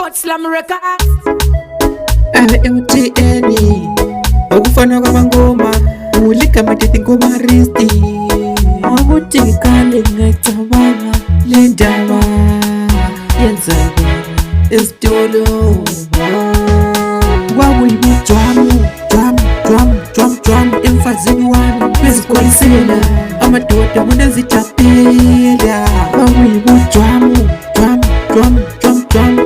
But Slam Records MTN okufana kwamangoma ulika matete ngoma risti akutikale ngacabanga le ndaba yenzaba esitolo kwakuyibujwamu jwamu emfazini wami bezikholisela amadoda kunezitapela kwakuyibujwamu jwamu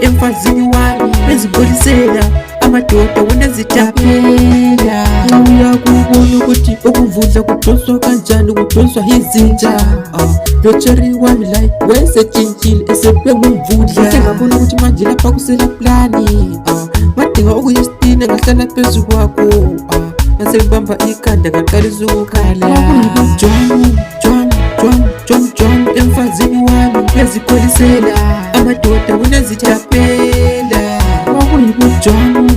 emfazini wami bezikholisela amadoda kunezitapela uyakubona ukuthi okuvudla kudonswa kanjani kudonswa izinja locheri wami like wesetshintshile esebe ngumvudla ngabona ukuthi manje lapha kusela plani ngadinga okuyistina ngahlala phezu kwakho ngasengibamba ikhanda ngaqalisa ukukhala jwamu emfazini wami bezikholisela amadoda kunezitapela kwakuyibujwamu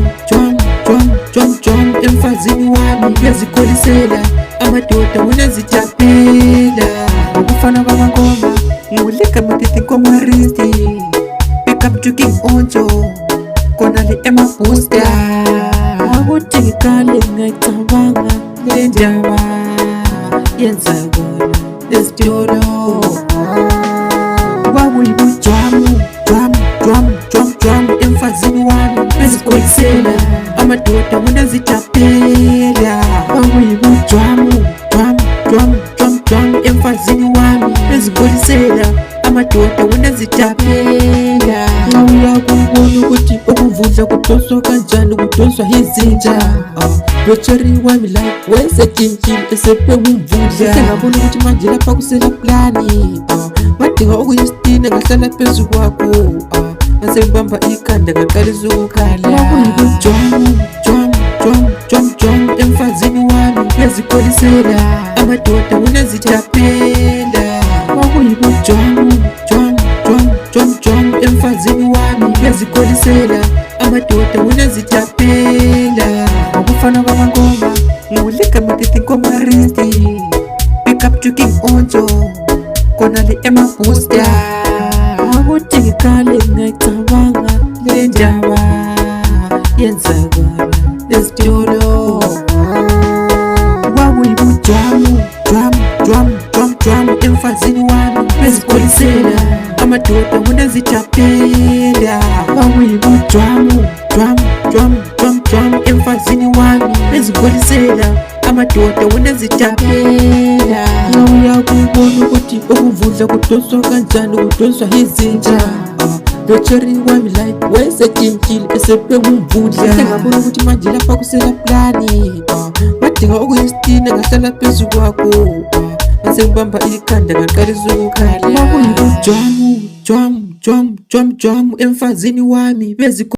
emfazini wami bezikholisela amadoda kunezitapela ukufana kwamangoma ngiwulika matete ngoma risti pick up to King Onjo kona le emabooster akutikale ngacabanga le ndaba yenzakala esitolo kwakuyibujwamu emfazini wami bezikholisela amadoda kunezitapela kwakuyibujwamu emfazini wami bezikholisela amadoda kunezitapela uyakubona ukuthi okuvudla kudonswa kanjani kudonswa izinja locheri wami like wesetshintshile esebe ngumvudla ngabona ukuthi manje lapha kusela plani ngadinga okuyistina ngahlala phezu kwakho ngasengibamba ikhanda ngaqalisa ukukhala kwakuyibujwamu emfazini wami bezikholisela amadoda kunezitapela kwakuyibujwamu emfazini wami bezikholisela amadoda kunezitapela ukufana kwamangoma ngiwulika matete ngoma risti pick up to King Onjo kona le emabooster akutikale ngacabanga le ndaba yenzakala esitolo kwakuyibujwamu emfazini wami bezikholisela amadoda kunezitapela kwakuyibujwamu emfazini wami bezikholisela amadoda kunezitapela uyakubona ukuthi okuvudla kudonswa kanjani kudonswa izinja locheri wami like wesetshintshile esebe ngumvudla ngabona ukuthi manje lapha kusela plani ngadinga okuyistina ngahlala phezu kwakho ngasengibamba ikhanda ngaqalisa ukukhala kwakuyibujwamu emfazini wami